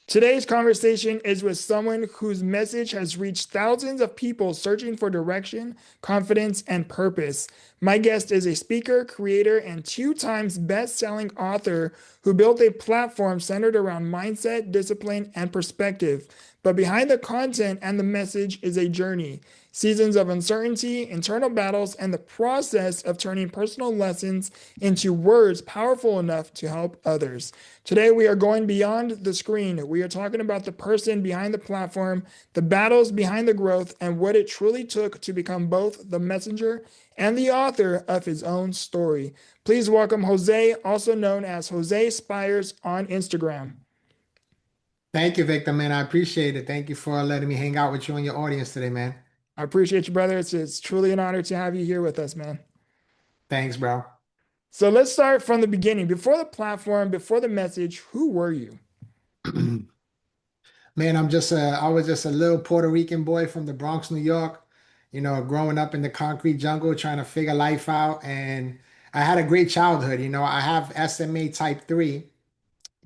Today's conversation is with someone whose message has reached thousands of people searching for direction, confidence, and purpose. My guest is a speaker, creator, and two times best-selling author who built a platform centered around mindset, discipline, and perspective. But behind the content and the message is a journey. Seasons of uncertainty, internal battles, and the process of turning personal lessons into words powerful enough to help others. Today, we are going beyond the screen. We are talking about the person behind the platform, the battles behind the growth, and what it truly took to become both the messenger and the author of his own story. Please welcome Jose, also known as Jose Spires on Instagram. Thank you, Victor, man. I appreciate it. Thank you for letting me hang out with you and your audience today, man. I appreciate you, brother. It's truly an honor to have you here with us, man. Thanks, bro. So let's start from the beginning. Before the platform, before the message, who were you? Man, I was just a little Puerto Rican boy from the Bronx, New York, growing up in the concrete jungle, trying to figure life out. And I had a great childhood. I have SMA type 3.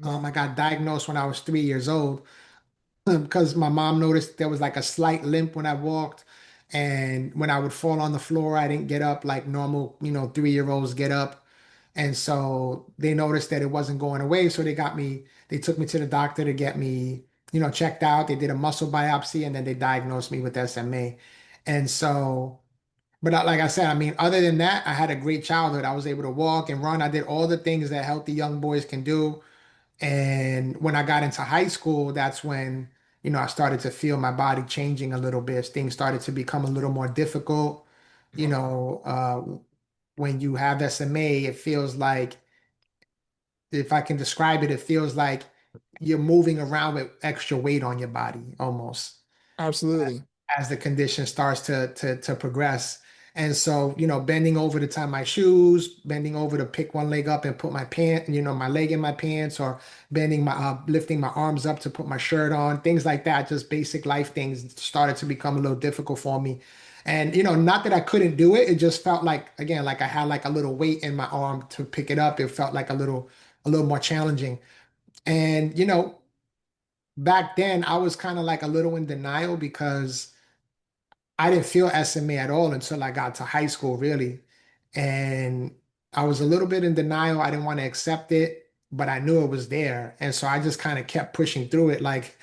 Right. I got diagnosed when I was 3 years old because my mom noticed there was like a slight limp when I walked. And when I would fall on the floor, I didn't get up like normal, 3-year-olds get up. And so they noticed that it wasn't going away. So they took me to the doctor to get me, checked out. They did a muscle biopsy and then they diagnosed me with SMA. And so, but like I said, I mean, other than that, I had a great childhood. I was able to walk and run. I did all the things that healthy young boys can do. And when I got into high school, that's when, I started to feel my body changing a little bit. Things started to become a little more difficult. You Okay. know, when you have SMA, it feels like, if I can describe it, it feels like you're moving around with extra weight on your body almost Absolutely. as the condition starts to progress. And so, bending over to tie my shoes, bending over to pick one leg up and put my leg in my pants, or lifting my arms up to put my shirt on, things like that, just basic life things started to become a little difficult for me. And, not that I couldn't do it, it just felt like, again, like I had like a little weight in my arm to pick it up. It felt like a little more challenging. And, back then I was kind of like a little in denial because I didn't feel SMA at all until I got to high school, really. And I was a little bit in denial. I didn't want to accept it, but I knew it was there. And so I just kind of kept pushing through it, like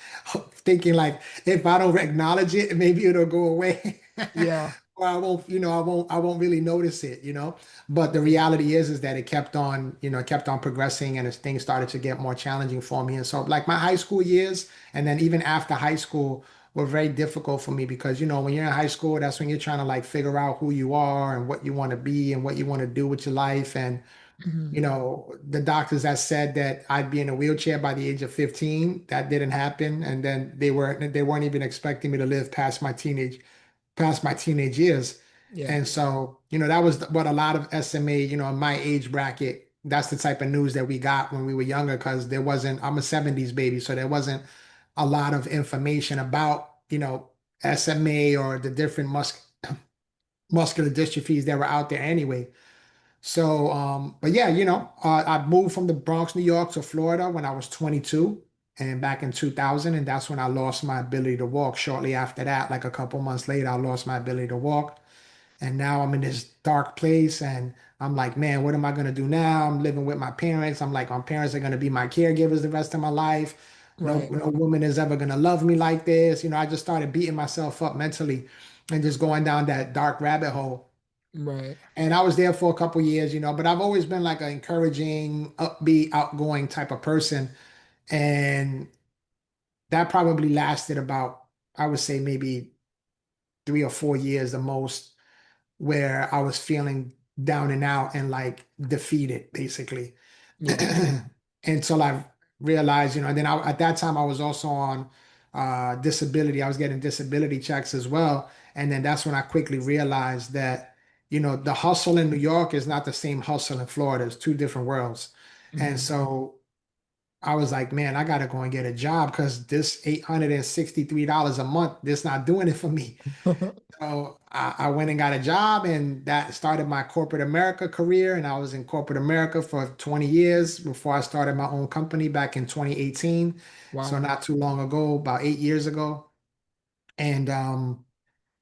thinking like if I don't acknowledge it, maybe it'll go away. Yeah. Or I won't really notice it. But the reality is that it kept on progressing and as things started to get more challenging for me. And so like my high school years and then even after high school were very difficult for me because when you're in high school, that's when you're trying to like figure out who you are and what you want to be and what you want to do with your life. And Mhm. the doctors that said that I'd be in a wheelchair by the age of 15, that didn't happen. And then they weren't even expecting me to live past my teenage years. Yeah. And so, that was what a lot of SMA, in my age bracket, that's the type of news that we got when we were younger because I'm a 70s baby, so there wasn't a lot of information about, SMA or the different muscular dystrophies that were out there anyway. So, but yeah, I moved from the Bronx, New York to Florida when I was 22 and back in 2000. And that's when I lost my ability to walk. Shortly after that, like a couple months later, I lost my ability to walk. And now I'm in this dark place and I'm like, man, what am I going to do now? I'm living with my parents. I'm like, my parents are going to be my caregivers the rest of my life. No, Right. no woman is ever going to love me like this. I just started beating myself up mentally and just going down that dark rabbit hole. Right. And I was there for a couple years, but I've always been like an encouraging, upbeat, outgoing type of person. And that probably lasted about, I would say maybe 3 or 4 years the most, where I was feeling down and out and like defeated, basically. Yeah. Until I realized, and then at that time I was also on disability. I was getting disability checks as well. And then that's when I quickly realized that, the hustle in New York is not the same hustle in Florida. It's two different worlds. And Mhm. so I was like, man, I gotta go and get a job because this $863 a month, this not doing it for me. So I went and got a job, and that started my corporate America career. And I was in corporate America for 20 years before I started my own company back in 2018. So Wow. not too long ago, about 8 years ago. And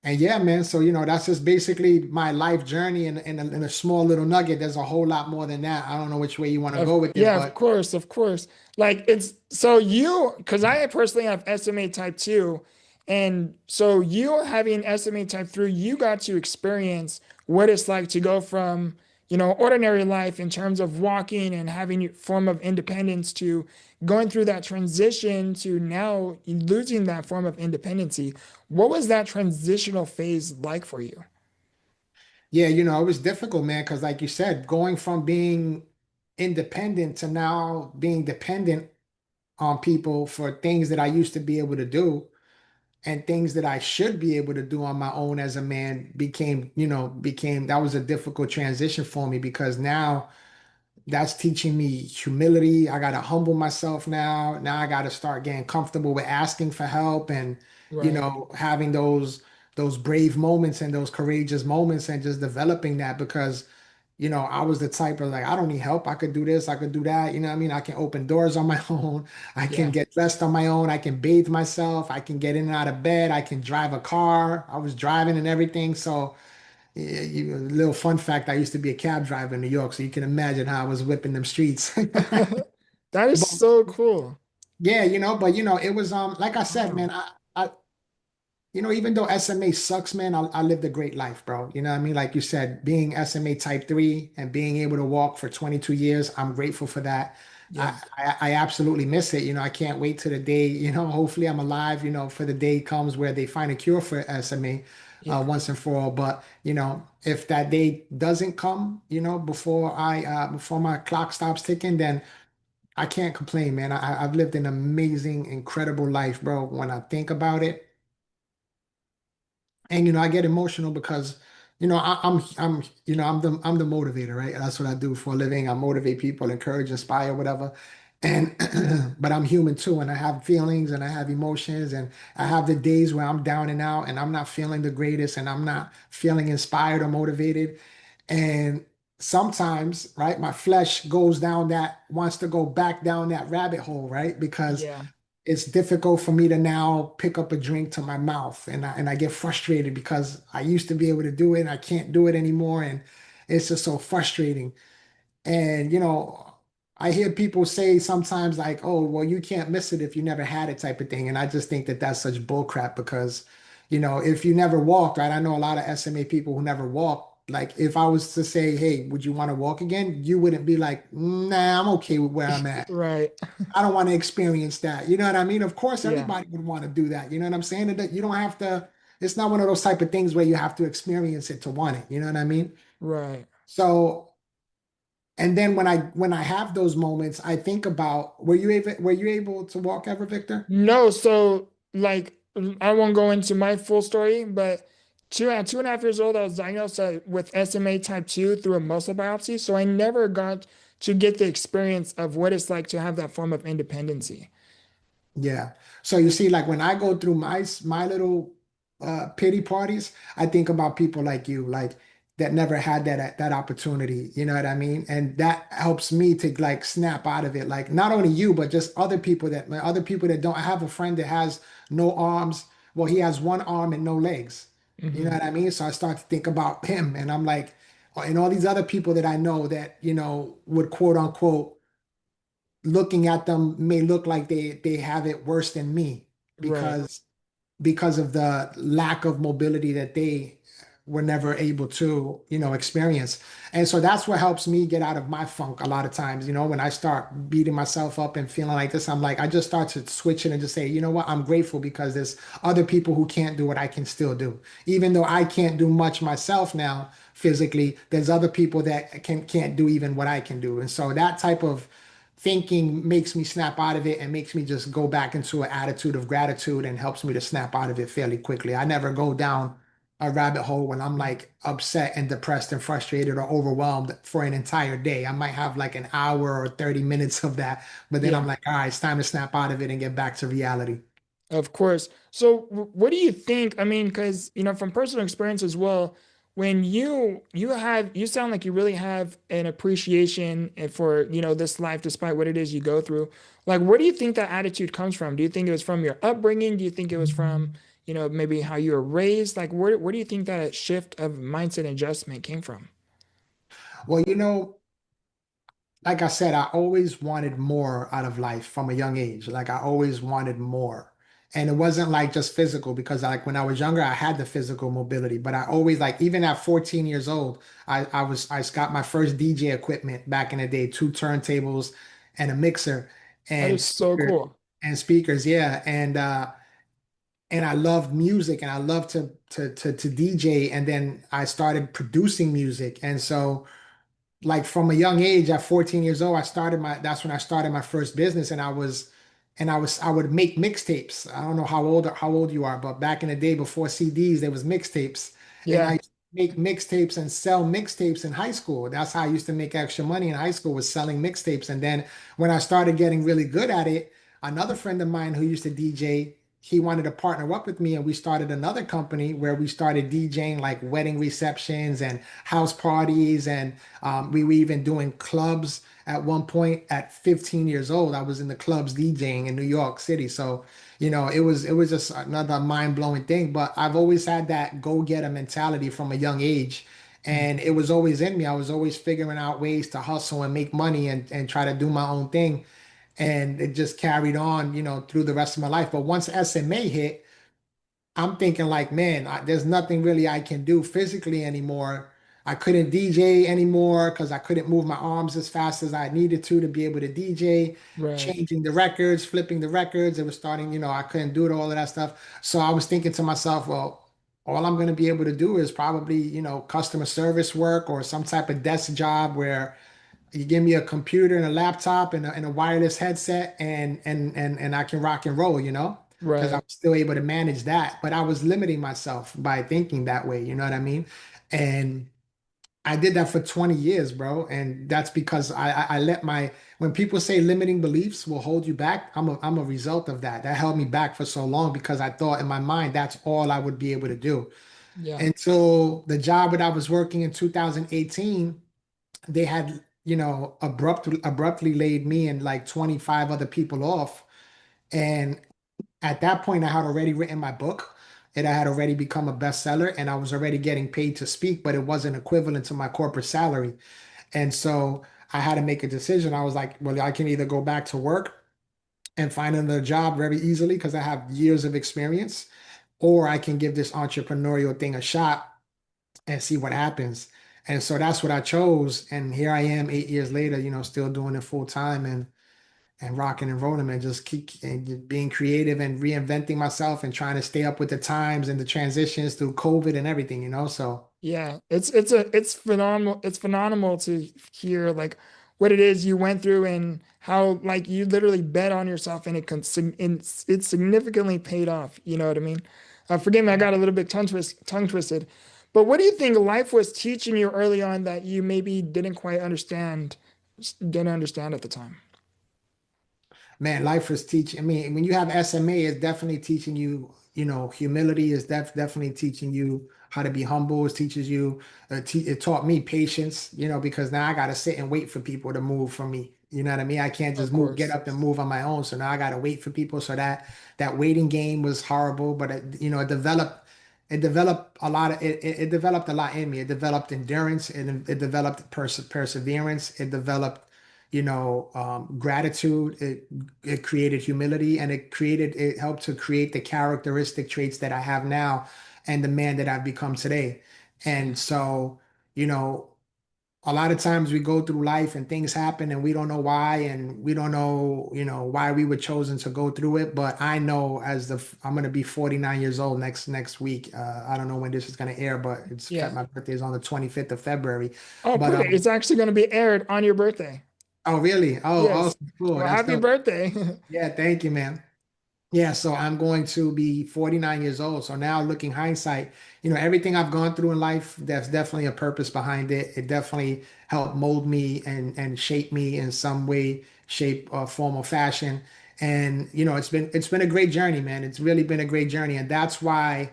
and yeah, man. So that's just basically my life journey in a small little nugget. There's a whole lot more than that. I don't know which way you want to go with it, Yeah, of but course, of course. Like it's so you, because I personally have SMA type 2, and so you having SMA type 3, you got to experience what it's like to go from, ordinary life in terms of walking and having a form of independence to going through that transition to now losing that form of independency. What was that transitional phase like for you? yeah, it was difficult, man, because like you said, going from being independent to now being dependent on people for things that I used to be able to do and things that I should be able to do on my own as a man became that was a difficult transition for me because now that's teaching me humility. I got to humble myself now. Now I got to start getting comfortable with asking for help and, Right. having those brave moments and those courageous moments and just developing that because, I was the type of like, I don't need help. I could do this. I could do that. You know what I mean? I can open doors on my own. I can Yeah. get dressed on my own. I can bathe myself. I can get in and out of bed. I can drive a car. I was driving and everything. So, yeah, a little fun fact, I used to be a cab driver in New York, so you can imagine how I was whipping them streets. That is But so cool. yeah, but it was like I said, man, Wow. I even though SMA sucks, man, I lived a great life, bro. You know what I mean? Like you said, being SMA type 3 and being able to walk for 22 years, I'm grateful for that. I, Yeah. I absolutely miss it. I can't wait to the day, hopefully I'm alive, for the day comes where they find a cure for SMA Yeah. once and for all. But, if that day doesn't come, before my clock stops ticking, then I can't complain, man. I've lived an amazing, incredible life, bro. When I think about it, and I get emotional because I'm the motivator, right? That's what I do for a living. I motivate people, encourage, inspire, whatever. And but I'm human too, and I have feelings and I have emotions, and I have the days where I'm down and out and I'm not feeling the greatest and I'm not feeling inspired or motivated. And sometimes, right, my flesh goes down that wants to go back down that rabbit hole, right? Because Yeah. it's difficult for me to now pick up a drink to my mouth and I get frustrated because I used to be able to do it and I can't do it anymore and it's just so frustrating. And I hear people say sometimes like, "Oh, well, you can't miss it if you never had it," type of thing. And I just think that that's such bull crap because if you never walked, right? I know a lot of SMA people who never walked. Like if I was to say, "Hey, would you want to walk again?" You wouldn't be like, "Nah, I'm okay with where I'm at." Right. I don't want to experience that. You know what I mean? Of course, Yeah. everybody would want to do that. You know what I'm saying? You don't have to, it's not one of those type of things where you have to experience it to want it. You know what I mean? Right. So, and then when I have those moments, I think about, were you able to walk ever, Victor? No, so like I won't go into my full story, but at 2.5 years old, I was diagnosed with SMA type 2 through a muscle biopsy. So I never got to get the experience of what it's like to have that form of independency. Yeah. So you see, like when I go through my little pity parties, I think about people like you, like that never had that opportunity. You know what I mean? And that helps me to like snap out of it. Like not only you, but just other people that don't. I have a friend that has no arms. Well, he has one arm and no legs. You know Hmm. what I mean? So I start to think about him, and I'm like, and all these other people that I know that would quote unquote looking at them may look like they have it worse than me Right. because of the lack of mobility that they were never able to experience. And so that's what helps me get out of my funk a lot of times. When I start beating myself up and feeling like this, I'm like, I just start to switch it and just say, you know what, I'm grateful because there's other people who can't do what I can still do. Even though I can't do much myself now physically, there's other people that can't do even what I can do. And so that type of thinking makes me snap out of it and makes me just go back into an attitude of gratitude and helps me to snap out of it fairly quickly. I never go down. a rabbit hole when I'm like upset and depressed and frustrated or overwhelmed for an entire day. I might have like an hour or 30 minutes of that, but then I'm Yeah. like, all right, it's time to snap out of it and get back to reality. Of course. So what do you think? I mean, because from personal experience as well, when you sound like you really have an appreciation for, this life despite what it is you go through. Like, where do you think that attitude comes from? Do you think it was from your upbringing? Do you think it was from, maybe how you were raised? Like, where do you think that shift of mindset adjustment came from? Well, like I said, I always wanted more out of life from a young age. Like I always wanted more. And it wasn't like just physical because like when I was younger, I had the physical mobility, but I always like even at 14 years old, I got my first DJ equipment back in the day, two turntables and a mixer That and is so speaker cool. and speakers, yeah. And I loved music and I loved to DJ and then I started producing music. And so like from a young age at 14 years old, that's when I started my first business I would make mixtapes. I don't know how old you are, but back in the day before CDs, there was mixtapes. And I Yeah. used to make mixtapes and sell mixtapes in high school. That's how I used to make extra money in high school was selling mixtapes. And then when I started getting really good at it, another friend of mine who used to DJ, he wanted to partner up with me and we started another company where we started DJing like wedding receptions and house parties and we were even doing clubs at one point at 15 years old. I was in the clubs DJing in New York City. So, it was just another mind-blowing thing. But I've always had that go-getter mentality from a young age. And it was always in me. I was always figuring out ways to hustle and make money and try to do my own thing. And it just carried on, through the rest of my life. But once SMA hit, I'm thinking like, man, there's nothing really I can do physically anymore. I couldn't DJ anymore because I couldn't move my arms as fast as I needed to be able to DJ, Right. changing the records, flipping the records. It was starting, I couldn't do it, all of that stuff. So I was thinking to myself, well, all I'm going to be able to do is probably, customer service work or some type of desk job where you give me a computer and a laptop and a wireless headset and I can rock and roll, because I Right. was still able to manage that. But I was limiting myself by thinking that way, you know what I mean? And I did that for 20 years, bro. And that's because I let when people say limiting beliefs will hold you back, I'm a result of that. That held me back for so long because I thought in my mind that's all I would be able to do. Yeah. Until the job that I was working in 2018, they had, abruptly laid me and like 25 other people off. And at that point, I had already written my book and I had already become a bestseller and I was already getting paid to speak, but it wasn't equivalent to my corporate salary. And so I had to make a decision. I was like, well, I can either go back to work and find another job very easily because I have years of experience, or I can give this entrepreneurial thing a shot and see what happens. And so that's what I chose. And here I am 8 years later, still doing it full time and rocking and rolling and just keep and being creative and reinventing myself and trying to stay up with the times and the transitions through COVID and everything. So Yeah, it's phenomenal. It's phenomenal to hear like what it is you went through and how like you literally bet on yourself and it significantly paid off. You know what I mean? Forgive me, I got a little bit tongue twisted. But what do you think life was teaching you early on that you maybe didn't understand at the time? man, life is teaching. I mean, when you have SMA, it's definitely teaching you, humility is definitely teaching you how to be humble. It teaches you, it taught me patience, because now I got to sit and wait for people to move for me. You know what I mean? I can't Of just move, get course. up and move on my own. So now I got to wait for people. So that waiting game was horrible, but it developed a lot it developed a lot in me. It developed endurance and it developed perseverance. It developed gratitude. It created humility and it helped to create the characteristic traits that I have now and the man that I've become today. And so, you know, a lot of times we go through life and things happen and we don't know why and we don't know, why we were chosen to go through it. But I know I'm gonna be 49 years old next week. I don't know when this is gonna air, but Yeah. my birthday is on the 25th of February. Oh, But perfect. It's actually going to be aired on your birthday. oh really? Oh, Yes. awesome, cool. Well, That's happy dope. birthday. Yeah, thank you, man. Yeah, so I'm going to be 49 years old. So now looking hindsight, everything I've gone through in life, there's definitely a purpose behind it. It definitely helped mold me and shape me in some way, shape, or form or fashion. And it's been a great journey, man. It's really been a great journey. And that's why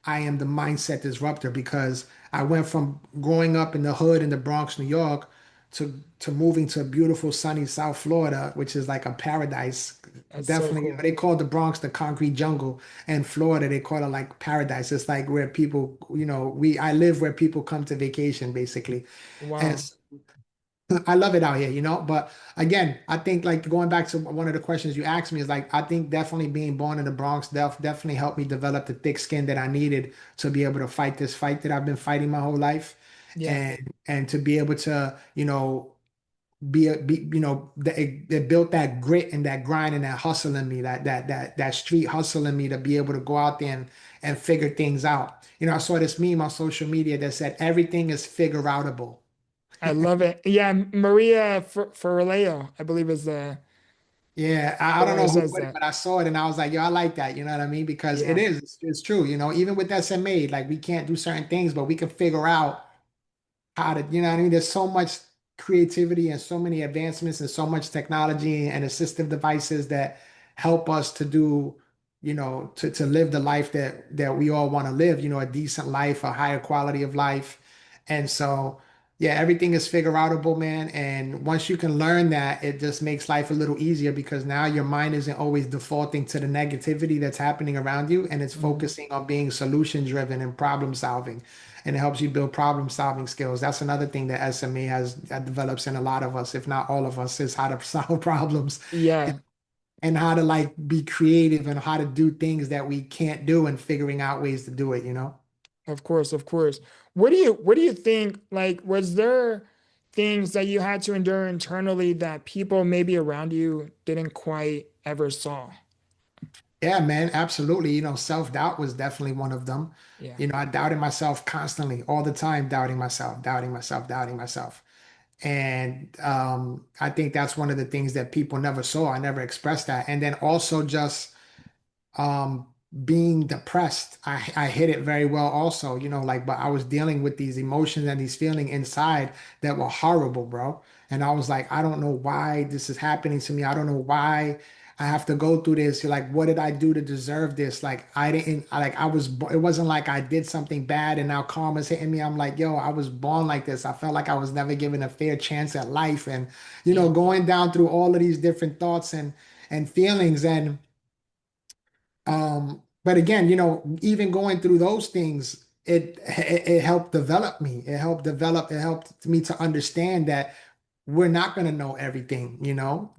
I am the mindset disruptor, because I went from growing up in the hood in the Bronx, New York, to moving to beautiful sunny South Florida, which is like a paradise. That's so Definitely, cool. they call the Bronx the concrete jungle, and Florida they call it like paradise. It's like where people, I live where people come to vacation, basically. And Wow. I love it out here, But again, I think like going back to one of the questions you asked me is like I think definitely being born in the Bronx definitely helped me develop the thick skin that I needed to be able to fight this fight that I've been fighting my whole life, Yeah. and to be able to, it built that grit and that grind and that hustle in me, that street hustle in me to be able to go out there and figure things out. I saw this meme on social media that said everything is figure outable. I love it. Yeah, Maria Forleo, I believe is Yeah, I the don't one who know who says put it, that. but I saw it and I was like, yo, I like that. You know what I mean? Because it Yeah. is, it's true. Even with SMA, like we can't do certain things, but we can figure out how to, you know what I mean? There's so much creativity and so many advancements and so much technology and assistive devices that help us to do, to live the life that we all want to live, a decent life, a higher quality of life. And so, yeah, everything is figure outable, man. And once you can learn that, it just makes life a little easier because now your mind isn't always defaulting to the negativity that's happening around you, and it's Mhm. focusing on being solution driven and problem solving, and it helps you build problem solving skills. That's another thing that SMA has that develops in a lot of us, if not all of us, is how to solve problems Yeah, and how to like be creative and how to do things that we can't do and figuring out ways to do it. of course, of course. What do you think? Like, was there things that you had to endure internally that people maybe around you didn't quite ever saw? Yeah, man, absolutely. Self-doubt was definitely one of them. Yeah. I doubted myself constantly, all the time, doubting myself, doubting myself, doubting myself. And I think that's one of the things that people never saw. I never expressed that. And then also just um being depressed. I hit it very well also, like, but I was dealing with these emotions and these feelings inside that were horrible, bro. And I was like, I don't know why this is happening to me. I don't know why I have to go through this. Like, what did I do to deserve this? Like, I didn't, like, it wasn't like I did something bad and now karma's hitting me. I'm like, yo, I was born like this. I felt like I was never given a fair chance at life. And, Yeah. going down through all of these different thoughts and feelings. And but again, even going through those things, it helped develop me. It helped me to understand that we're not going to know everything,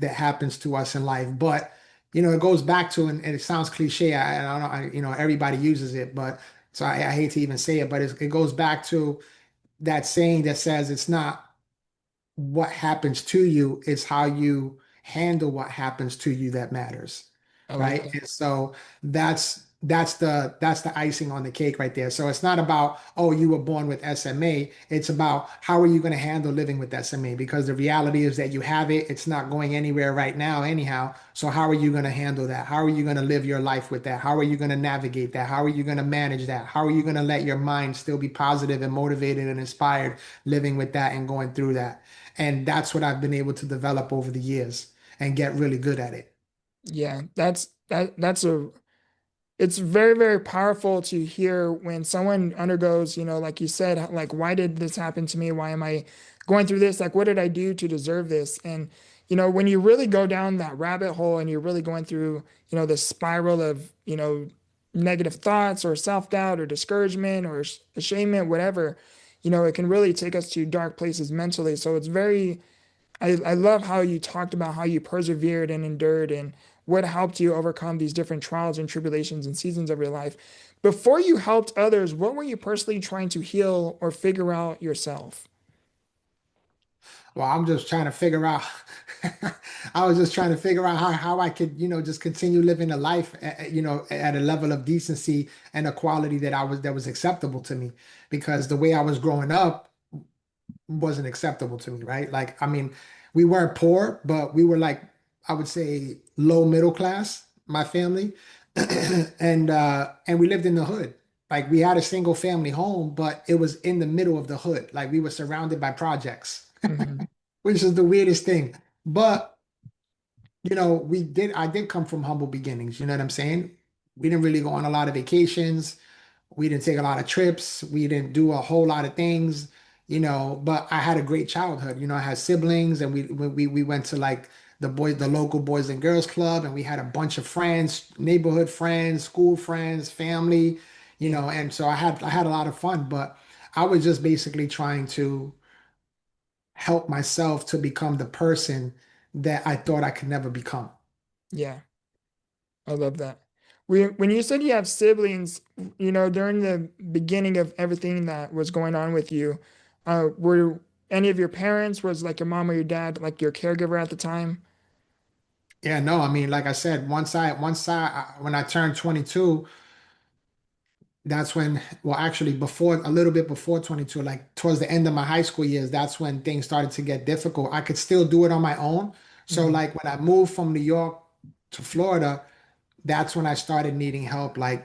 that happens to us in life. But, it goes back to, and it sounds cliche. I don't know, everybody uses it, but so I hate to even say it, but it goes back to that saying that says it's not what happens to you, is how you handle what happens to you that matters, I like right? that. And so that's the icing on the cake right there. So it's not about, oh, you were born with SMA. It's about how are you going to handle living with SMA, because the reality is that you have it. It's not going anywhere right now anyhow. So how are you going to handle that? How are you going to live your life with that? How are you going to navigate that? How are you going to manage that? How are you going to let your mind still be positive and motivated and inspired living with that and going through that? And that's what I've been able to develop over the years and get really good at it. Yeah, that's a it's very, very powerful to hear when someone undergoes, like you said, like, why did this happen to me? Why am I going through this? Like, what did I do to deserve this? And, when you really go down that rabbit hole and you're really going through, the spiral of, negative thoughts or self-doubt or discouragement or ashamed, whatever, it can really take us to dark places mentally. So it's very, I love how you talked about how you persevered and endured and what helped you overcome these different trials and tribulations and seasons of your life. Before you helped others, what were you personally trying to heal or figure out yourself? Well, I'm just trying to figure out, I was just trying to figure out how I could, just continue living a life, at a level of decency and a quality that was acceptable to me, because the way I was growing up wasn't acceptable to me, right? Like, I mean, we weren't poor, but we were like, I would say low middle class. my family, and we lived in the hood. Like we had a single family home, but it was in the middle of the hood. Like we were surrounded by projects, Hmm. which is the weirdest thing. But I did come from humble beginnings. You know what I'm saying? We didn't really go on a lot of vacations. We didn't take a lot of trips. We didn't do a whole lot of things, but I had a great childhood. I had siblings and we went to like the local Boys and Girls Club, and we had a bunch of friends, neighborhood friends, school friends, family, Yeah. and so I had a lot of fun, but I was just basically trying to help myself to become the person that I thought I could never become. Yeah. I love that. When you said you have siblings, during the beginning of everything that was going on with you, were any of your parents, was like your mom or your dad, like your caregiver at the time? Yeah, no, I mean, like I said, when I turned 22, that's when, well, actually, a little bit before 22, like towards the end of my high school years, that's when things started to get difficult. I could still do it on my own. So, Hmm. like, when I moved from New York to Florida, that's when I started needing help, like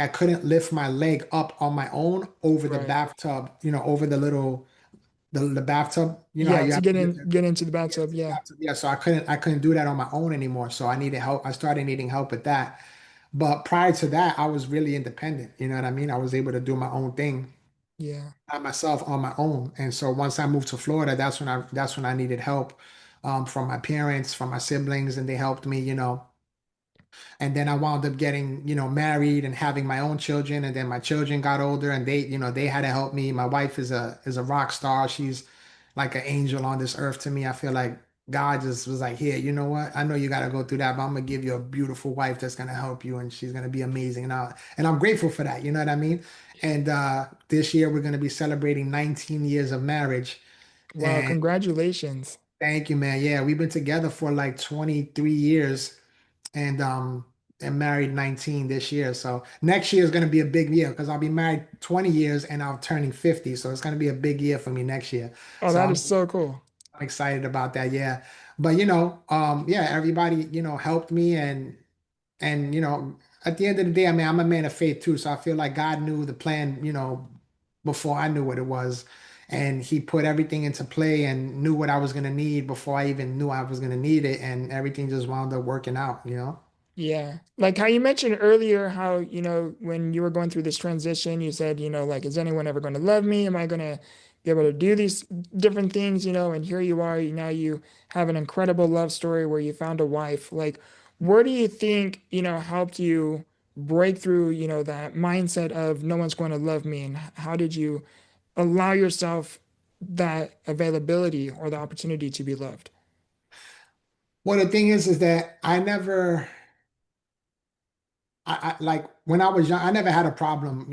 I couldn't lift my leg up on my own over the Right. bathtub, over the bathtub, how Yeah, you to have to lift get into the Yes, bathtub. to the Yeah. bathtub. Yeah, so I couldn't do that on my own anymore. So I needed help. I started needing help with that. But prior to that, I was really independent. You know what I mean? I was able to do my own thing Yeah. by myself on my own. And so once I moved to Florida, that's when I needed help from my parents, from my siblings, and they helped me, and then I wound up getting, married and having my own children. And then my children got older and they had to help me. My wife is a rock star. She's like an angel on this earth to me. I feel like God just was like, here, you know what? I know you got to go through that, but I'm gonna give you a beautiful wife that's gonna help you, and she's gonna be amazing. And I'm grateful for that. You know what I mean? And this year we're gonna be celebrating 19 years of marriage. Wow, And congratulations. thank you, man. Yeah, we've been together for like 23 years and married 19 this year. So next year is going to be a big year because I'll be married 20 years and I'm turning 50. So it's going to be a big year for me next year. Oh, So that I'm, is so cool. I'm excited about that. Yeah. But yeah, everybody, helped me and at the end of the day, I mean, I'm a man of faith too. So I feel like God knew the plan, before I knew what it was. And he put everything into play and knew what I was going to need before I even knew I was going to need it. And everything just wound up working out. Yeah. Like how you mentioned earlier, how, when you were going through this transition, you said, like, is anyone ever going to love me? Am I going to be able to do these different things, and here you are, now you have an incredible love story where you found a wife. Like, where do you think, helped you break through, that mindset of no one's going to love me? And how did you allow yourself that availability or the opportunity to be loved? Well, the thing is that I like when I was young, I never had a problem,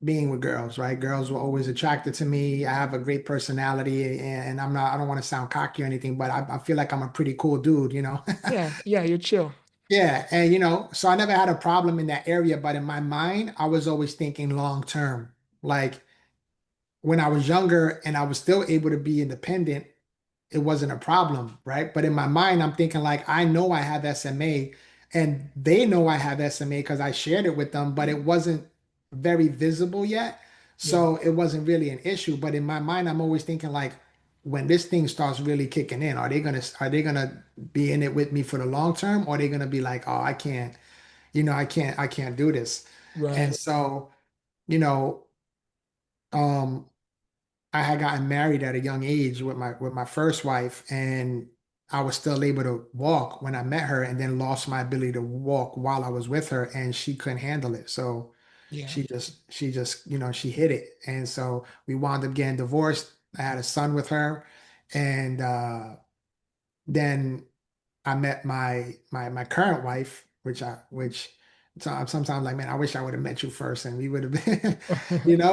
being with girls, right? Girls were always attracted to me. I have a great personality and I don't want to sound cocky or anything, but I feel like I'm a pretty cool dude. Yeah. Yeah. You're chill. Yeah. And, so I never had a problem in that area, but in my mind, I was always thinking long term. Like when I was younger and I was still able to be independent, it wasn't a problem, right? But in my mind, I'm thinking like, I know I have SMA and they know I have SMA because I shared it with them, but it wasn't very visible yet. Yeah. So it wasn't really an issue. But in my mind, I'm always thinking like, when this thing starts really kicking in, are they gonna be in it with me for the long term? Or are they gonna be like, oh, I can't, I can't do this. And Right. so, you know, um, I had gotten married at a young age with my first wife, and I was still able to walk when I met her, and then lost my ability to walk while I was with her, and she couldn't handle it. So Yeah. she just she hit it, and so we wound up getting divorced. I had a son with her, and then I met my current wife, which so I'm sometimes like, man, I wish I would have met you first and we would have been,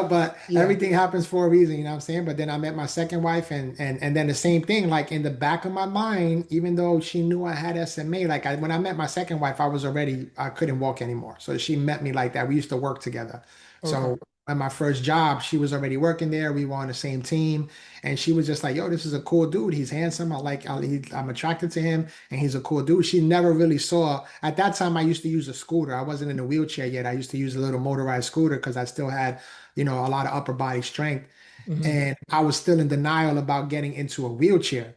but Yeah. everything happens for a reason, you know what I'm saying? But then I met my second wife and then the same thing, like in the back of my mind, even though she knew I had SMA, like when I met my second wife, I couldn't walk anymore. So she met me like that. We used to work together. Okay. So at my first job, she was already working there. We were on the same team, and she was just like, "Yo, this is a cool dude. He's handsome. I'm attracted to him, and he's a cool dude." She never really saw. At that time, I used to use a scooter. I wasn't in a wheelchair yet. I used to use a little motorized scooter because I still had, a lot of upper body strength, Hmm. and I was still in denial about getting into a wheelchair.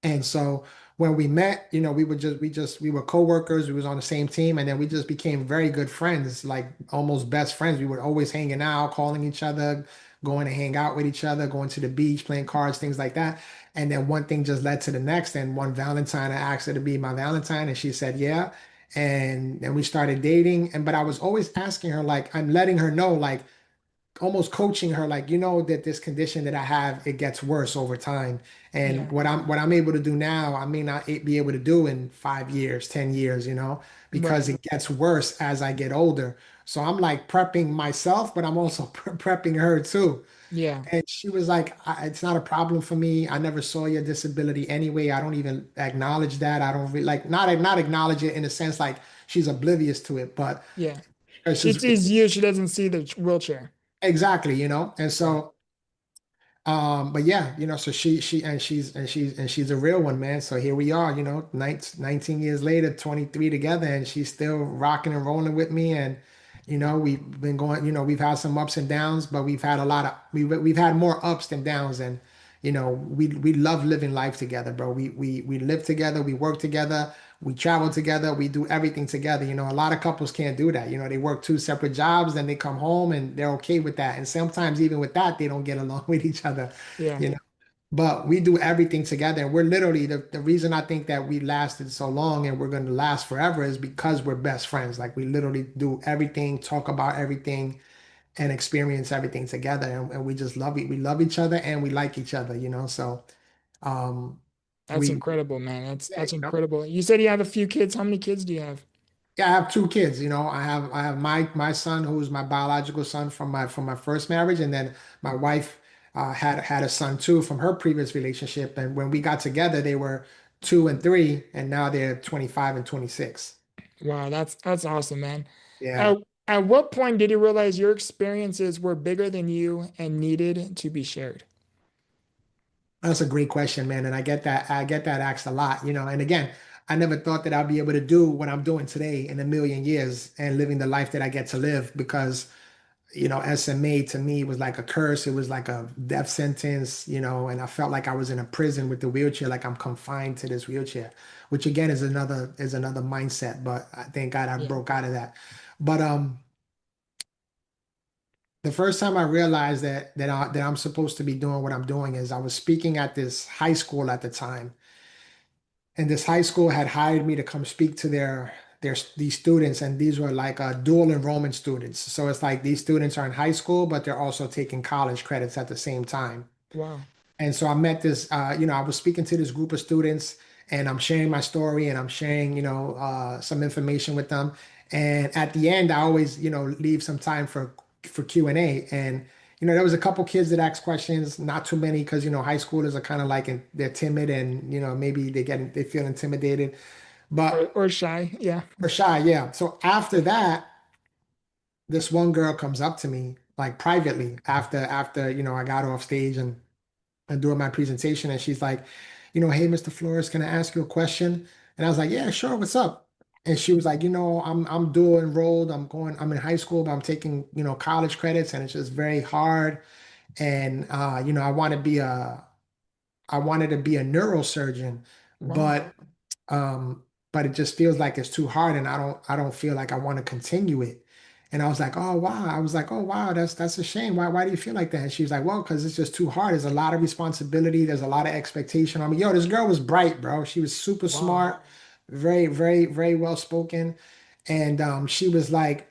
And so when we met, we were coworkers, we was on the same team, and then we just became very good friends, like almost best friends. We were always hanging out, calling each other, going to hang out with each other, going to the beach, playing cards, things like that. And then one thing just led to the next. And one Valentine, I asked her to be my Valentine, and she said, yeah. And then we started dating. And but I was always asking her, like, I'm letting her know, like, almost coaching her, like, that this condition that I have, it gets worse over time. And Yeah. what I'm able to do now, I may not be able to do in 5 years, 10 years, because Right. it gets worse as I get older. So I'm like prepping myself, but I'm also prepping her too. Yeah. And she was like, it's not a problem for me. I never saw your disability anyway. I don't even acknowledge that. I don't really like not acknowledge it in a sense like she's oblivious to it, but Yeah. it's She just sees you, she doesn't see the wheelchair. exactly. And Right. so but yeah, so she's a real one, man. So here we are, 19 years later, 23 together, and she's still rocking and rolling with me. And we've been going, we've had some ups and downs, but we've had more ups than downs. And we love living life together, bro. We live together, we work together, we travel together, we do everything together. A lot of couples can't do that. They work two separate jobs, then they come home and they're okay with that. And sometimes even with that, they don't get along with each other, Yeah. you know. But we do everything together. And we're literally the reason I think that we lasted so long and we're going to last forever is because we're best friends. Like we literally do everything, talk about everything, and experience everything together. And we just love it. We love each other and we like each other. So um That's we incredible, man. yeah, That's incredible. You said you have a few kids. How many kids do you have? Yeah, I have two kids. I have my son who's my biological son from my first marriage, and then my wife had a son too from her previous relationship. And when we got together, they were 2 and 3, and now they're 25 and 26. Wow, that's awesome, man. Yeah. At, at what point did you realize your experiences were bigger than you and needed to be shared? That's a great question, man. And I get that asked a lot, and again, I never thought that I'd be able to do what I'm doing today in a million years and living the life that I get to live because SMA to me was like a curse. It was like a death sentence, and I felt like I was in a prison with the wheelchair, like I'm confined to this wheelchair, which again is another mindset. But I thank God I Yeah. broke out of that. But the first time I realized that I'm supposed to be doing what I'm doing is I was speaking at this high school at the time, and this high school had hired me to come speak to their these students, and these were like dual enrollment students. So it's like these students are in high school, but they're also taking college credits at the same time. Wow. And so I met this, I was speaking to this group of students and I'm sharing my story and I'm sharing, some information with them. And at the end, I always, leave some time for Q&A. And, there was a couple kids that asked questions, not too many, because, high schoolers are kind of like, they're timid and, maybe they feel intimidated, but Or shy. Yeah. or shy. Yeah. So after that, this one girl comes up to me like privately after, I got off stage and doing my presentation. And she's like, hey, Mr. Flores, can I ask you a question? And I was like, yeah, sure. What's up? And she was like, I'm dual enrolled. I'm in high school, but I'm taking, college credits and it's just very hard. And, I wanted to be a neurosurgeon, Wow. um, but it just feels like it's too hard and I don't feel like I want to continue it. And I was like, oh wow. I was like, oh wow, that's a shame. Why do you feel like that? And she was like, well, because it's just too hard. There's a lot of responsibility, there's a lot of expectation. I mean, yo, this girl was bright, bro. She was super Wow. smart, very, very, very well spoken. And she was like,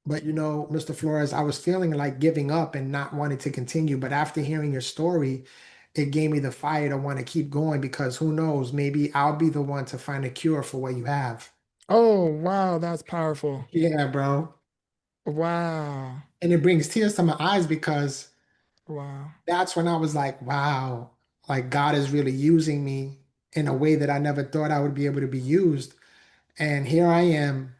but Mr. Flores, I was feeling like giving up and not wanting to continue. But after hearing your story, it gave me the fire to want to keep going because who knows, maybe I'll be the one to find a cure for what you have. Oh, wow, that's powerful. Yeah, bro. Wow. And it brings tears to my eyes because Wow. that's when I was like, wow, like God is really using me in a way that I never thought I would be able to be used. And here I am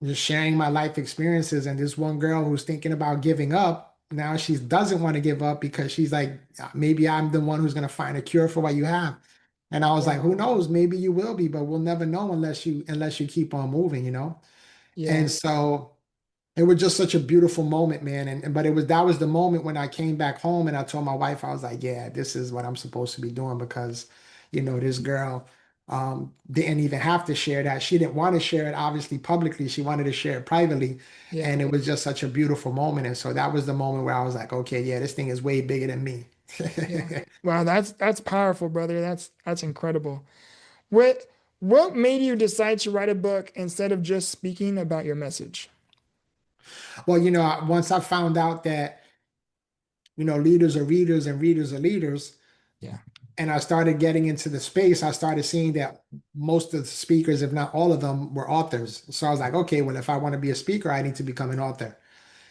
just sharing my life experiences. And this one girl who's thinking about giving up, now she doesn't want to give up because she's like, maybe I'm the one who's going to find a cure for what you have. And I was like, who Wow. knows? Maybe you will be, but we'll never know unless you keep on moving, you know? Yeah. And so it was just such a beautiful moment, man. And but it was that was the moment when I came back home and I told my wife, I was like, yeah, this is what I'm supposed to be doing because, this girl didn't even have to share that. She didn't want to share it obviously publicly. She wanted to share it privately. Yeah. And it was just such a beautiful moment. And so that was the moment where I was like, okay, yeah, this thing is way bigger than me. Yeah. Wow, that's powerful, brother. That's incredible. What what made you decide to write a book instead of just speaking about your message? Well, once I found out that, leaders are readers and readers are leaders, Yeah. and I started getting into the space, I started seeing that most of the speakers, if not all of them, were authors. So I was like, okay, well, if I want to be a speaker, I need to become an author.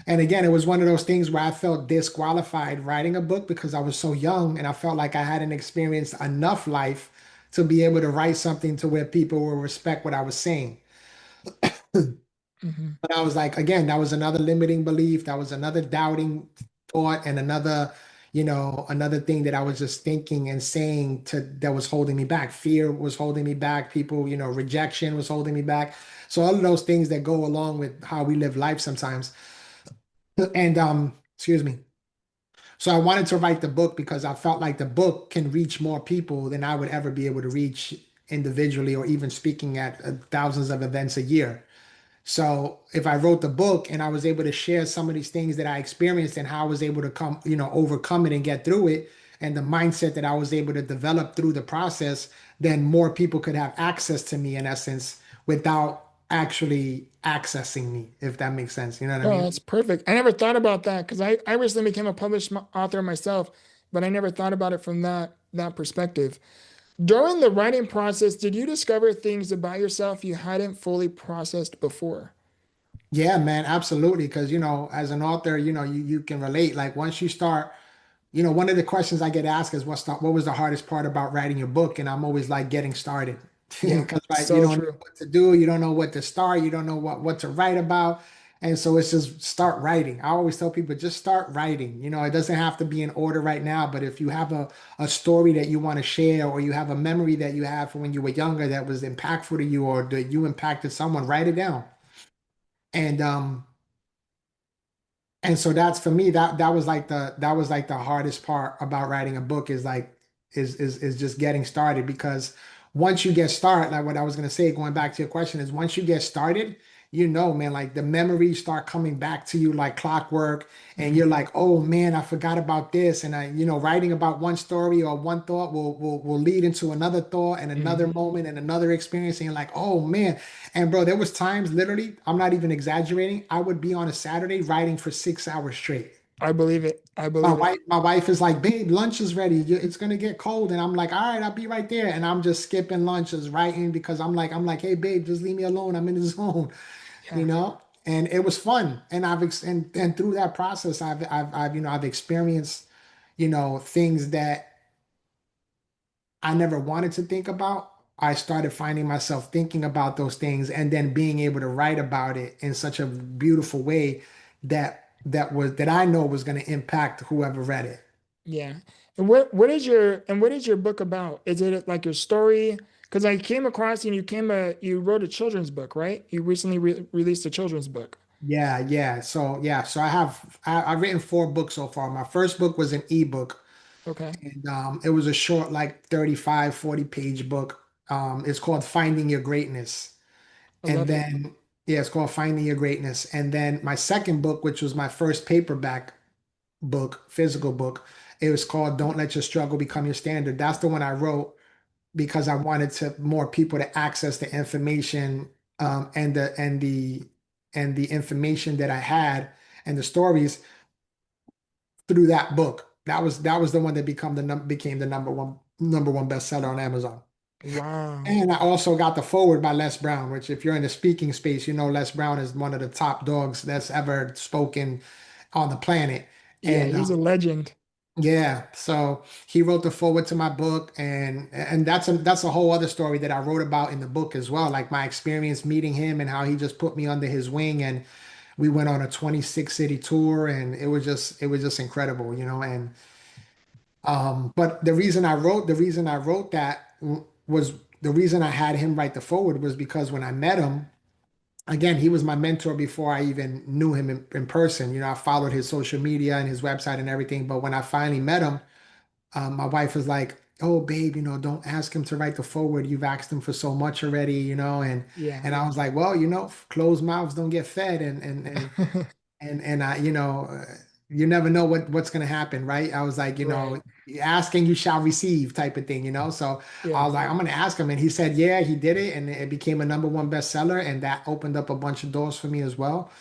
And again, it was one of those things where I felt disqualified writing a book because I was so young and I felt like I hadn't experienced enough life to be able to write something to where people will respect what I was saying. Hmm. But I was like, again, that was another limiting belief. That was another doubting thought and another thing that I was just thinking and saying that was holding me back. Fear was holding me back. People, rejection was holding me back. So all of those things that go along with how we live life sometimes. And excuse me. So I wanted to write the book because I felt like the book can reach more people than I would ever be able to reach individually or even speaking at thousands of events a year. So if I wrote the book and I was able to share some of these things that I experienced and how I was able to overcome it and get through it, and the mindset that I was able to develop through the process, then more people could have access to me in essence without actually accessing me, if that makes sense. You know what I Oh, mean? that's perfect. I never thought about that because I recently became a published author myself, but I never thought about it from that perspective. During the writing process, did you discover things about yourself you hadn't fully processed before? Yeah, man, absolutely. Because, as an author, you can relate. Like once you start, one of the questions I get asked is what was the hardest part about writing your book? And I'm always like getting started. Yeah, Because right, you so don't know true. what to do, you don't know what to start, you don't know what to write about. And so it's just start writing. I always tell people just start writing. It doesn't have to be in order right now, but if you have a story that you want to share, or you have a memory that you have from when you were younger that was impactful to you, or that you impacted someone, write it down. And so that's for me, that was like the hardest part about writing a book is like is just getting started, because once you get started, like what I was gonna say, going back to your question, is once you get started, man, like the memories start coming back to you like clockwork, and you're Mhm. like, oh man, I forgot about this. And writing about one story or one thought will lead into another thought and another Mhm. moment and another experience. And you're like, oh man. And bro, there was times literally, I'm not even exaggerating, I would be on a Saturday writing for 6 hours straight. I believe it. I My believe it. wife, my wife is like, babe, lunch is ready. It's gonna get cold. And I'm like, all right, I'll be right there. And I'm just skipping lunches, writing, because I'm like, hey babe, just leave me alone. I'm in the zone, you Yeah. know? And it was fun. And and through that process, I've experienced, things that I never wanted to think about. I started finding myself thinking about those things and then being able to write about it in such a beautiful way that I know was going to impact whoever read it. Yeah. And what is your book about? Is it like your story? Because I came across you wrote a children's book, right? You recently released a children's book. Yeah, yeah. So I've written 4 books so far. My first book was an ebook, Okay. and it was a short, like 35, 40 page book. It's called Finding Your Greatness. I And love it. then, yeah, it's called Finding Your Greatness. And then my second book, which was my first paperback book, physical book, it was called Don't Let Your Struggle Become Your Standard. That's the one I wrote because I wanted to more people to access the information, and the information that I had and the stories through that book. That was the one that became the number one bestseller on Amazon. Wow. And I also got the forward by Les Brown, which if you're in the speaking space, Les Brown is one of the top dogs that's ever spoken on the planet. Yeah, And he's a legend. Yeah, so he wrote the forward to my book, and that's a whole other story that I wrote about in the book as well, like my experience meeting him and how he just put me under his wing, and we went on a 26 city tour, and it was just incredible, and but the reason I wrote that was the reason I had him write the forward was because when I met him, again, he was my mentor before I even knew him in person. I followed his social media and his website and everything, but when I finally met him, my wife was like, "Oh, babe, don't ask him to write the forward. You've asked him for so much already, Yeah. and I was like, well, closed mouths don't get fed, and you never know what's gonna happen, right? I was like, Right. asking you shall receive type of thing. So I Yeah. was like, I'm gonna ask him, and he said, yeah, he did it, and it became a number one bestseller, and that opened up a bunch of doors for me as well.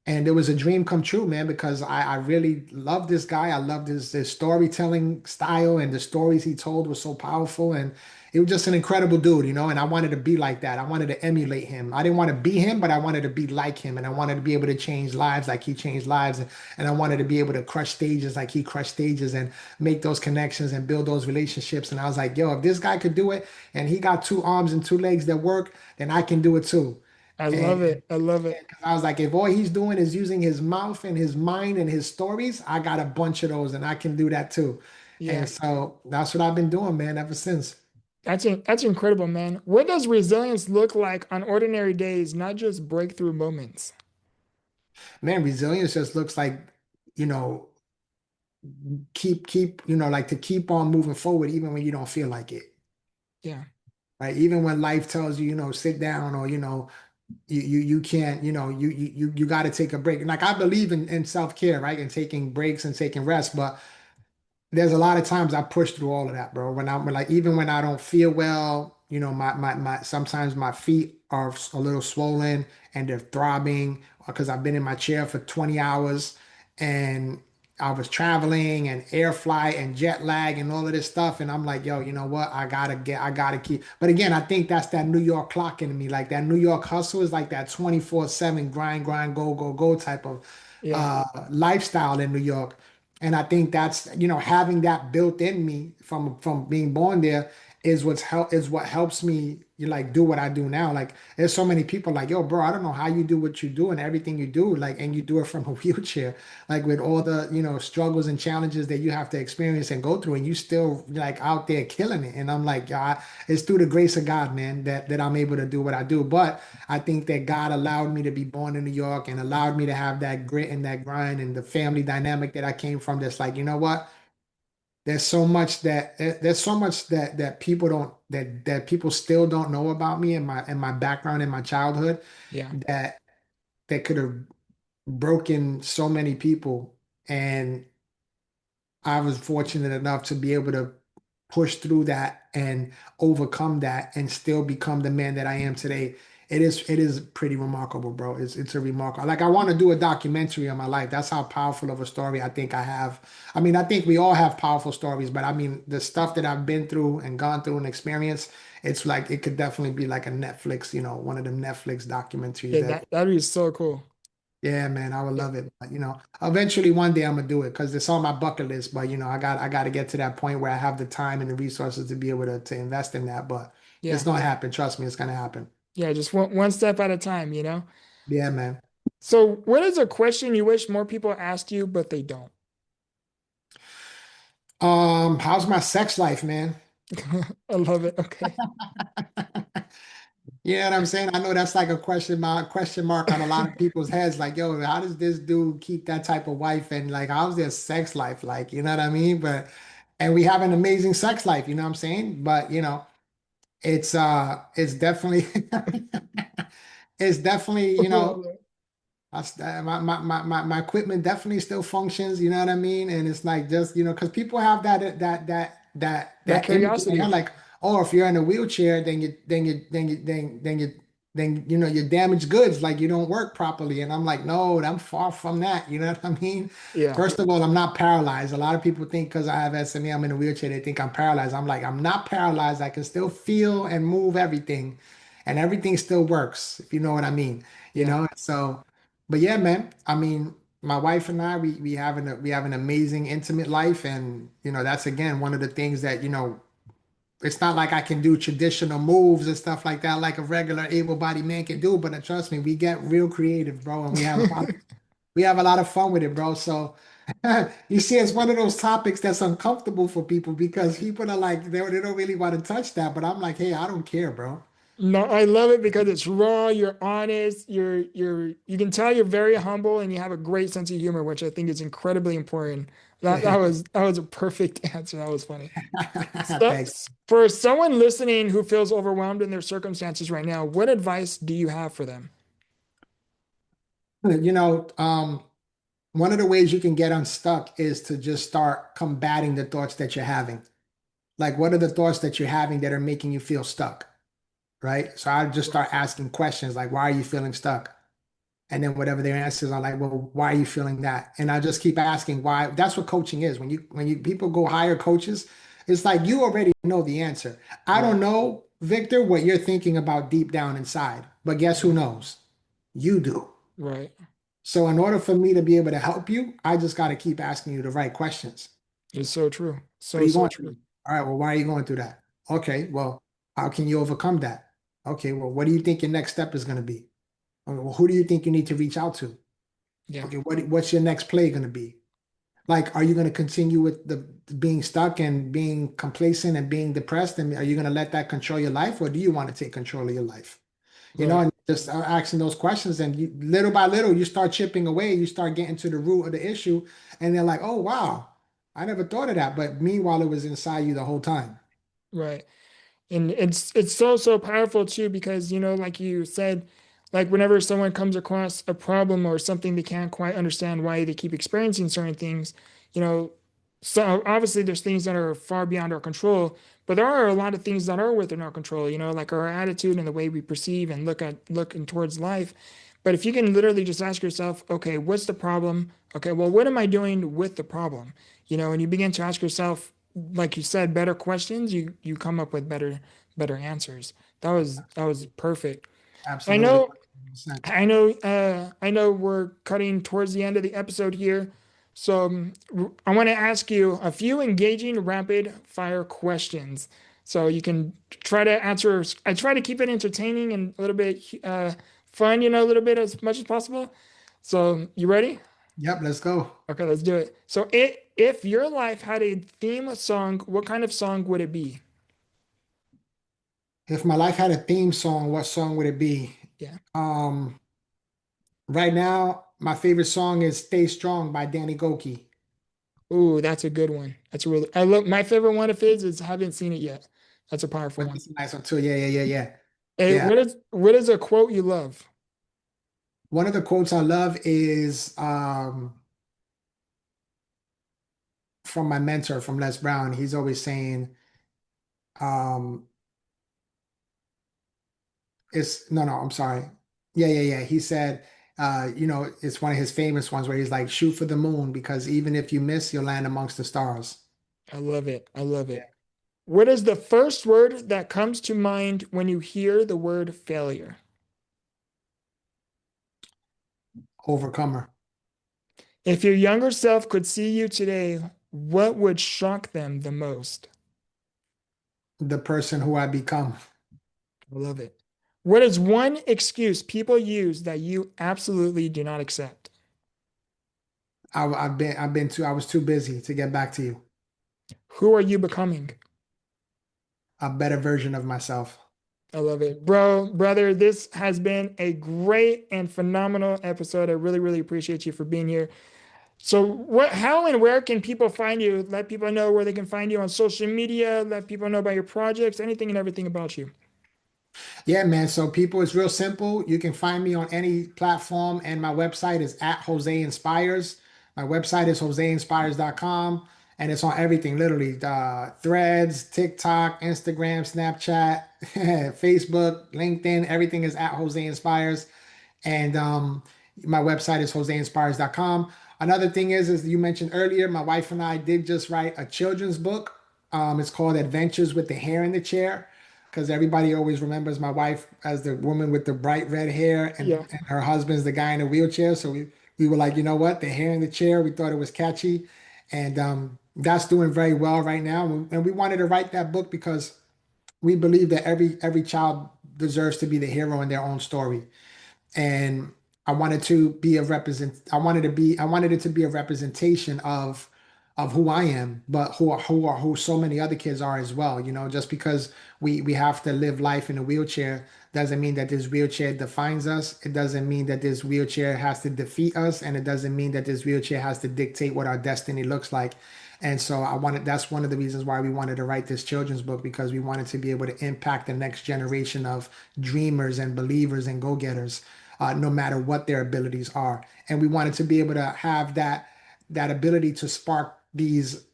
And it was a dream come true, man, because I really love this guy. I loved his storytelling style, and the stories he told were so powerful. And it was just an incredible dude, and I wanted to be like that. I wanted to emulate him. I didn't want to be him, but I wanted to be like him. And I wanted to be able to change lives like he changed lives. And I wanted to be able to crush stages like he crushed stages and make those connections and build those relationships. And I was like, yo, if this guy could do it and he got two arms and two legs that work, then I can do it too. I And love it. I love it. 'cause I was like, if all he's doing is using his mouth and his mind and his stories, I got a bunch of those and I can do that too. Yeah. And so that's what I've been doing, man, ever since. That's incredible, man. What does resilience look like on ordinary days, not just breakthrough moments? Man, resilience just looks like, you know, like to keep on moving forward even when you don't feel like it. Yeah. Right. Even when life tells you, sit down or, you can't, you got to take a break. And like I believe in self-care, right? And taking breaks and taking rest, but there's a lot of times I push through all of that, bro. When like even when I don't feel well, my sometimes my feet are a little swollen and they're throbbing because I've been in my chair for 20 hours and I was traveling and air flight and jet lag and all of this stuff. And I'm like, yo, you know what? I gotta keep. But again, I think that's that New York clock in me. Like that New York hustle is like that 24/7 grind, grind, go, go, go type of Yeah. lifestyle in New York. And I think that's, having that built in me from being born there is what helps me like do what I do now. Like there's so many people like, yo, bro, I don't know how you do what you do and everything you do, like, and you do it from a wheelchair, like with all the, struggles and challenges that you have to experience and go through, and you still like out there killing it. And I'm like, yeah, it's through the grace of God, man, that I'm able to do what I do. But I think that God allowed me to be born in New York and allowed me to have that grit and that grind and the family dynamic that I came from. That's like, you know what? There's so much that people don't that people still don't know about me and my background in my childhood Yeah. that could have broken so many people. And I was fortunate enough to be able to push through that and overcome that and still become the man that I am today. It is pretty remarkable, bro. It's a remarkable. Like I want to do a documentary on my life. That's how powerful of a story I think I have. I mean, I think we all have powerful stories, but I mean, the stuff that I've been through and gone through and experienced, it's like it could definitely be like a Netflix, one of them Netflix documentaries Yeah, that that'd be so cool. yeah, man, I would Yeah. love it. But eventually one day I'm gonna do it because it's on my bucket list. But I got to get to that point where I have the time and the resources to be able to invest in that. But it's Yeah. gonna happen. Trust me, it's gonna happen. Yeah. Just one step at a time, you know? Yeah, man. So what is a question you wish more people asked you, but they don't? How's my sex life, man? I love it. Okay. You know what I'm saying? I know that's like a question mark on a lot of people's heads. Like, yo, how does this dude keep that type of wife? And like, how's their sex life like? You know what I mean? And we have an amazing sex life, you know what I'm saying? But it's definitely it's definitely, I love it. my equipment definitely still functions, you know what I mean? And it's like just, because people have That that image in their curiosity. head, like, oh, if you're in a wheelchair, then you're damaged goods, like you don't work properly. And I'm like, no, I'm far from that. You know what I mean? Yeah. First of all, I'm not paralyzed. A lot of people think because I have SMA, I'm in a wheelchair, they think I'm paralyzed. I'm like, I'm not paralyzed. I can still feel and move everything, and everything still works, if you know what I mean. Yeah. So, but yeah, man, I mean. My wife and I, we have an amazing intimate life, and that's again one of the things that it's not like I can do traditional moves and stuff like that like a regular able-bodied man can do, but trust me, we get real creative, bro, and we have a lot of fun with it, bro. So you see, it's one of those topics that's uncomfortable for people because people are like they don't really want to touch that, but I'm like, hey, I don't care, bro. No, I love it because it's raw, you're honest, you can tell you're very humble and you have a great sense of humor, which I think is incredibly important. That was a perfect answer. That was funny. So, Thanks. for someone listening who feels overwhelmed in their circumstances right now, what advice do you have for them? You know, one of the ways you can get unstuck is to just start combating the thoughts that you're having. Like, what are the thoughts that you're having that are making you feel stuck? Right. So I just start asking questions like, why are you feeling stuck? And then whatever their answers are like, well, why are you feeling that? And I just keep asking why. That's what coaching is. When you people go hire coaches, it's like you already know the answer. I Right, don't know, Victor, what you're thinking about deep down inside, but guess who knows? You do. right. So in order for me to be able to help you, I just got to keep asking you the right questions. It's so true. What are So, you so going through? true. All right, well, why are you going through that? Okay, well, how can you overcome that? Okay, well, what do you think your next step is going to be? Okay, well, who do you think you need to reach out to? Yeah, Okay, what's your next play going to be? Like, are you going to continue with the being stuck and being complacent and being depressed? And are you going to let that control your life, or do you want to take control of your life? right, And just asking those questions, and little by little, you start chipping away. You start getting to the root of the issue, and they're like, "Oh, wow, I never thought of that." But meanwhile, it was inside you the whole time. right. And it's so so powerful too because like you said, like whenever someone comes across a problem or something they can't quite understand why they keep experiencing certain things, you know, so obviously there's things that are far beyond our control, but there are a lot of things that are within our control, like our attitude and the way we perceive and looking towards life. But if you can literally just ask yourself, okay, what's the problem? Okay, well, what am I doing with the problem? And you begin to ask yourself, like you said, better questions, you come up with better answers. That was perfect. I Absolutely, know 100%. I know we're cutting towards the end of the episode here. So I want to ask you a few engaging rapid fire questions. So you can try to answer. I try to keep it entertaining and a little bit fun, a little bit as much as possible. So you ready? Yep, let's go. Okay, let's do it. So if your life had a theme song, what kind of song would it be? If my life had a theme song, what song would it be? Yeah. Um, right now, my favorite song is "Stay Strong" by Danny Goki. Ooh, that's a good one. That's a really I love my favorite one of his is haven't seen it yet. That's a powerful But one. that's a nice one too. Yeah, yeah, yeah, yeah. Hey, Yeah. what is a quote you love? One of the quotes I love is from my mentor, from Les Brown. He's always saying, um, it's no, no, I'm sorry. Yeah, yeah, yeah. He said, it's one of his famous ones where he's like, shoot for the moon because even if you miss, you'll land amongst the stars. I love it. I love Yeah. it. What is the first word that comes to mind when you hear the word failure? Overcomer, If your younger self could see you today, what would shock them the most? the person who I become. I love it. What is one excuse people use that you absolutely do not accept? I was too busy to get back to you. Who are you becoming? A better version of myself. I love it. Bro, brother, this has been a great and phenomenal episode. I really, really appreciate you for being here. So, how and where can people find you? Let people know where they can find you on social media, let people know about your projects, anything and everything about you. Yeah, man. So people, it's real simple. You can find me on any platform, and my website is at Jose Inspires. My website is joseinspires.com, and it's on everything, literally. Threads, TikTok, Instagram, Snapchat, Facebook, LinkedIn, everything is at Jose Inspires. And my website is joseinspires.com. Another thing is you mentioned earlier, my wife and I did just write a children's book. It's called Adventures with the Hair in the Chair, because everybody always remembers my wife as the woman with the bright red hair, Yeah. and her husband's the guy in a wheelchair. So we We were like, you know what? The hair in the chair, we thought it was catchy. And that's doing very well right now. And we wanted to write that book because we believe that every child deserves to be the hero in their own story. And I wanted to be a represent I wanted it to be a representation of who I am, but who so many other kids are as well. You know, just because we have to live life in a wheelchair doesn't mean that this wheelchair defines us. It doesn't mean that this wheelchair has to defeat us, and it doesn't mean that this wheelchair has to dictate what our destiny looks like. And so that's one of the reasons why we wanted to write this children's book, because we wanted to be able to impact the next generation of dreamers and believers and go-getters, no matter what their abilities are. And we wanted to be able to have that ability to spark these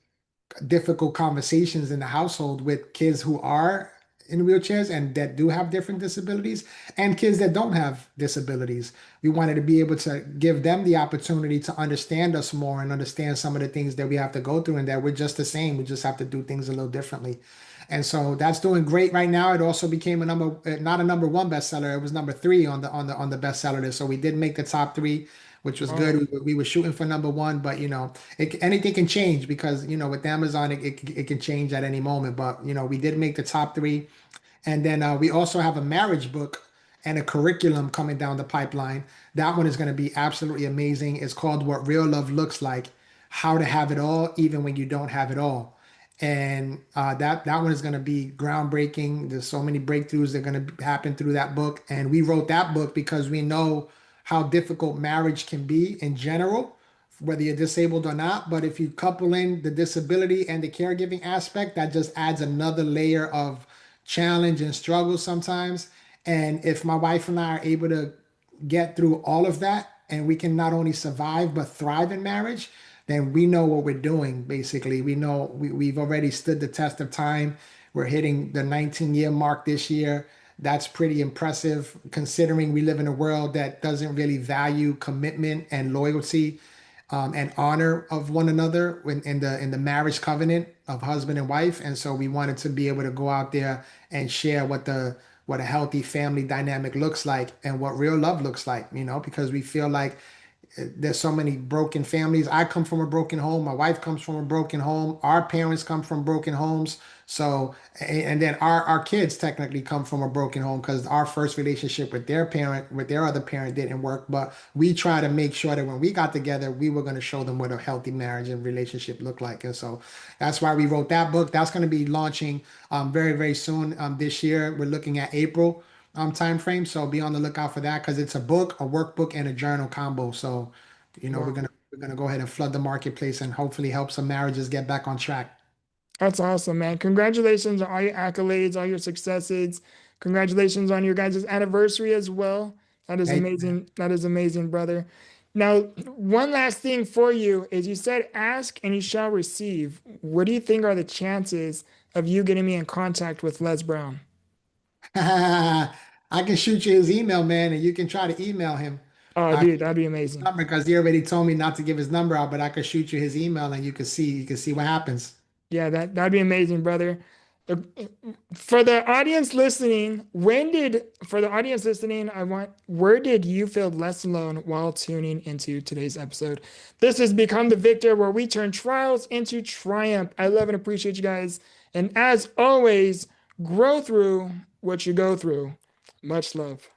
difficult conversations in the household with kids who are in wheelchairs and that do have different disabilities, and kids that don't have disabilities. We wanted to be able to give them the opportunity to understand us more and understand some of the things that we have to go through, and that we're just the same. We just have to do things a little differently. And so that's doing great right now. It also became a not a number one bestseller. It was number three on the bestseller list. So we did make the top three, which was good. Wow. We were shooting for number one, but anything can change, because with Amazon it can change at any moment. But we did make the top three. And then we also have a marriage book and a curriculum coming down the pipeline. That one is going to be absolutely amazing. It's called What Real Love Looks Like: How to Have It All Even When You Don't Have It All. And that one is going to be groundbreaking. There's so many breakthroughs that are going to happen through that book. And we wrote that book because we know how difficult marriage can be in general, whether you're disabled or not. But if you couple in the disability and the caregiving aspect, that just adds another layer of challenge and struggle sometimes. And if my wife and I are able to get through all of that, and we can not only survive but thrive in marriage, then we know what we're doing. Basically, we know we've already stood the test of time. We're hitting the 19-year mark this year. That's pretty impressive considering we live in a world that doesn't really value commitment and loyalty, and honor of one another in the marriage covenant of husband and wife. And so we wanted to be able to go out there and share what a healthy family dynamic looks like and what real love looks like, because we feel like there's so many broken families. I come from a broken home. My wife comes from a broken home. Our parents come from broken homes. So, and then our kids technically come from a broken home because our first relationship with their other parent didn't work. But we try to make sure that when we got together, we were going to show them what a healthy marriage and relationship looked like. And so that's why we wrote that book. That's going to be launching very, very soon this year. We're looking at April time frame. So be on the lookout for that, because it's a book, a workbook, and a journal combo. So, we're Wow. gonna go ahead and flood the marketplace and hopefully help some marriages get back on track. That's awesome, man. Congratulations on all your accolades, all your successes. Congratulations on your guys' anniversary as well. That is Thank you, man. amazing. That is amazing, brother. Now, one last thing for you is you said ask and you shall receive. What do you think are the chances of you getting me in contact with Les Brown? I can shoot you his email, man, and you can try to email him. Oh, I dude, can that'd be give you his amazing. number because he already told me not to give his number out, but I could shoot you his email and you can see what happens. Yeah, that'd be amazing, brother. Uh, For the audience listening, for the audience listening, where did you feel less alone while tuning into today's episode? This has become the Victor, where we turn trials into triumph. I love and appreciate you guys. And as always, grow through what you go through. Much love.